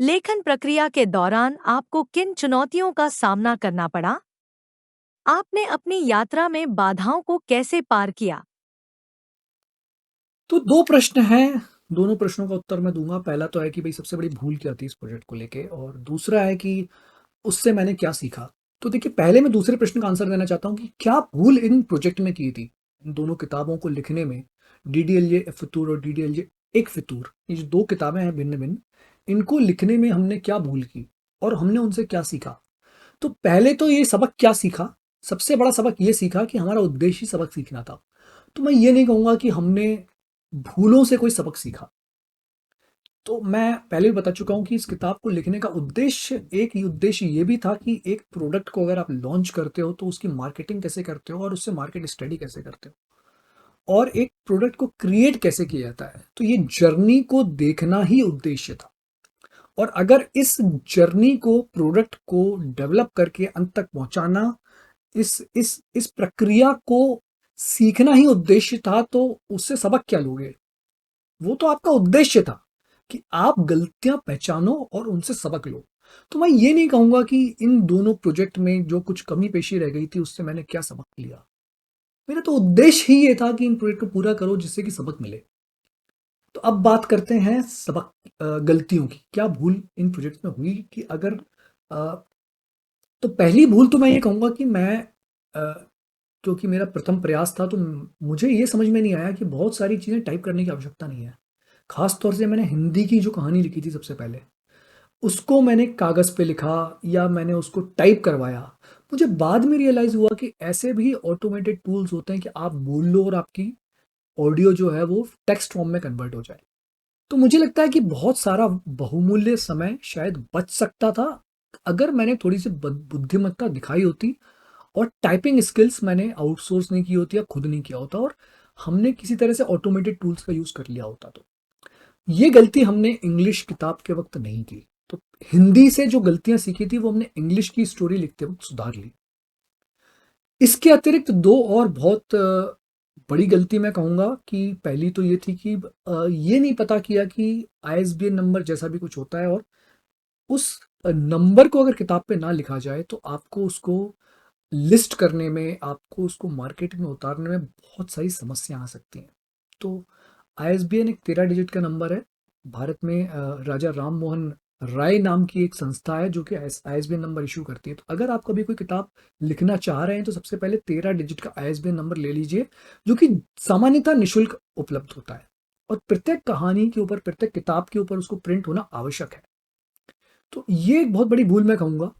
लेखन प्रक्रिया के दौरान आपको किन चुनौतियों का सामना करना पड़ा? आपने अपनी यात्रा में बाधाओं को कैसे पार किया? तो 2 प्रश्न हैं, दोनों प्रश्नों का उत्तर मैं दूँगा। पहला तो है कि भई सबसे बड़ी भूल क्या थी इस प्रोजेक्ट को लेके और दूसरा है कि उससे मैंने क्या सीखा? तो देखिए पहले मैं दूसरे प्रश्न का आंसर देना चाहता हूँ कि क्या भूल इन प्रोजेक्ट में की थी? इन दोनों किताबों को लिखने में डीडीएलजे फितूर और डीडीएलजे एक फितूर, ये जो 2 किताबें हैं भिन्न-भिन्न, इनको लिखने में हमने क्या भूल की और हमने उनसे क्या सीखा? तो पहले तो ये सबक क्या सीखा? सबसे बड़ा सबक ये सीखा कि हमारा उद्देश्य ही सबक सीखना था। तो मैं ये नहीं कहूँगा कि हमने भूलों से कोई सबक सीखा। तो मैं पहले भी बता चुका हूँ कि इस किताब को लिखने का उद्देश्य एक ही उद्देश्य ये भी था कि एक प्रोडक्ट को अगर आप लॉन्च करते हो तो उसकी मार्केटिंग कैसे करते हो और उससे मार्केट स्टडी कैसे करते हो और एक प्रोडक्ट को क्रिएट कैसे किया जाता है। तो ये जर्नी को देखना ही उद्देश्य था और अगर इस जर्नी को प्रोडक्ट को डेवलप करके अंत तक पहुंचाना इस प्रक्रिया को सीखना ही उद्देश्य था तो उससे सबक क्या लोगे? वो तो आपका उद्देश्य था कि आप गलतियां पहचानो और उनसे सबक लो। तो मैं ये नहीं कहूंगा कि इन दोनों प्रोजेक्ट में जो कुछ कमी पेशी रह गई थी उससे मैंने क्या सबक लिया। मेरा तो उद्देश्य ही ये था कि इन प्रोजेक्ट को पूरा करो जिससे कि सबक मिले। तो अब बात करते हैं सबक गलतियों की। क्या भूल इन प्रोजेक्ट में हुई कि अगर तो पहली भूल तो मैं ये कहूंगा कि मैं क्योंकि मेरा प्रथम प्रयास था तो मुझे ये समझ में नहीं आया कि बहुत सारी चीज़ें टाइप करने की आवश्यकता नहीं है। खास तौर से मैंने हिंदी की जो कहानी लिखी थी सबसे पहले, उसको मैंने कागज़ पे लिखा या मैंने उसको टाइप करवाया। मुझे बाद में रियलाइज़ हुआ कि ऐसे भी ऑटोमेटेड टूल्स होते हैं कि आप बोल लो और आपकी ऑडियो जो है वो टेक्स्ट फॉर्म में कन्वर्ट हो जाए। तो मुझे लगता है कि बहुत सारा बहुमूल्य समय शायद बच सकता था, अगर मैंने थोड़ी-सी बुद्धिमत्ता दिखाई होती और टाइपिंग स्किल्स मैंने आउटसोर्स नहीं की होती या खुद नहीं किया होता और हमने किसी तरह से ऑटोमेटेड टूल्स का यूज़ कर लिया होता तो। ये गलती हमने इंग्लिश किताब के वक़्त नहीं की। तो हिंदी से जो गलतियाँ सीखी थी वो हमने इंग्लिश की स्टोरी लिखते वक़्त सुधार ली। इसके अतिरिक्त 2 और बहुत बड़ी गलती मैं कहूँगा कि पहली तो ये थी कि ये नहीं पता किया कि आईएसबीएन नंबर जैसा भी कुछ होता है और उस नंबर को अगर किताब पे ना लिखा जाए तो आपको उसको लिस्ट करने में, आपको उसको मार्केट में उतारने में बहुत सारी समस्या आ सकती हैं। तो आईएसबीएन एक 13 डिजिट का नंबर है। भारत में राजा राम मोहन राय नाम की एक संस्था है जो कि आईएसबीएन नंबर इशू करती है। तो अगर आप कभी कोई किताब लिखना चाह रहे हैं तो सबसे पहले 13 डिजिट का आईएसबीएन नंबर ले लीजिए, जो कि सामान्यतः निःशुल्क उपलब्ध होता है और प्रत्येक कहानी के ऊपर, प्रत्येक किताब के ऊपर उसको प्रिंट होना आवश्यक है। तो ये एक बहुत बड़ी भूल मैं कहूँगा।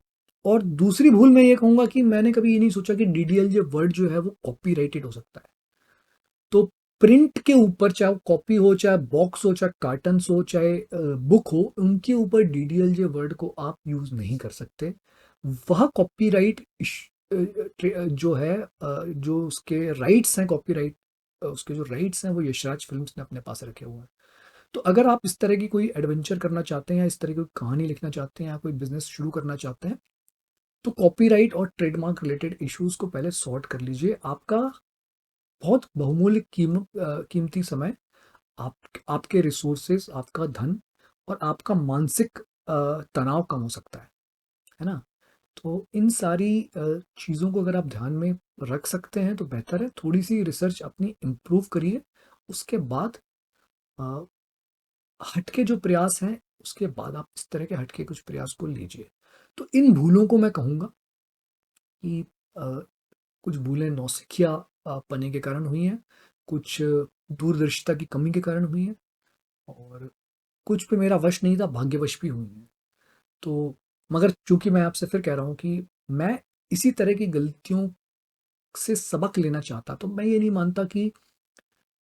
और दूसरी भूल मैं ये कहूँगा कि मैंने कभी ये नहीं सोचा कि डीडीएलजे वर्ड जो है वो कॉपीराइटेड हो सकता है। तो प्रिंट के ऊपर चाहे वो कॉपी हो, चाहे बॉक्स हो, चाहे कार्टन्स हो, चाहे बुक हो, उनके ऊपर डीडीएलजे वर्ड को आप यूज़ नहीं कर सकते। वह कॉपीराइट जो है जो उसके राइट्स हैं कॉपीराइट उसके जो राइट्स हैं वो यशराज फिल्म्स ने अपने पास रखे हुए हैं। तो अगर आप इस तरह की कोई एडवेंचर करना चाहते हैं या इस तरह की कोई कहानी लिखना चाहते हैं या कोई बिजनेस शुरू करना चाहते हैं तो कॉपीराइट और ट्रेडमार्क रिलेटेड इश्यूज को पहले सॉर्ट कर लीजिए। आपका बहुत बहुमूल्य कीमती समय, आप आपके रिसोर्सेज, आपका धन और आपका मानसिक तनाव कम हो सकता है ना? तो इन सारी चीज़ों को अगर आप ध्यान में रख सकते हैं तो बेहतर है। थोड़ी-सी रिसर्च अपनी इम्प्रूव करिए। उसके बाद अ, हटके जो प्रयास हैं, उसके बाद आप इस तरह के हटके कुछ प्रयास को लीजिए। तो इन भूलों को मैं कहूँगा कि अ, कुछ भूलें नौसिखिया पने के कारण हुई हैं, कुछ दूरदर्शिता की कमी के कारण हुई हैं और कुछ पे मेरा वश नहीं था, भाग्यवश भी हुई हैं। तो मगर चूँकि मैं आपसे फिर कह रहा हूँ कि मैं इसी तरह की गलतियों से सबक लेना चाहता, तो मैं ये नहीं मानता कि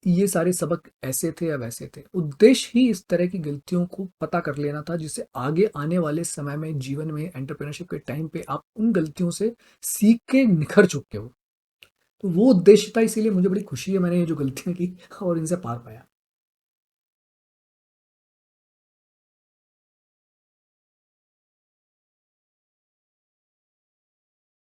ये सारे सबक ऐसे थे या वैसे थे। उद्देश्य ही इस तरह की गलतियों को पता कर लेना था जिससे आगे आने वाले समय में जीवन में एंटरप्रेन्योरशिप के टाइम पे आप उन गलतियों से सीख के निखर चुके हो। तो वो उद्देश्य था, इसीलिए मुझे बड़ी खुशी है मैंने ये जो गलतियाँ की और इनसे पार पाया।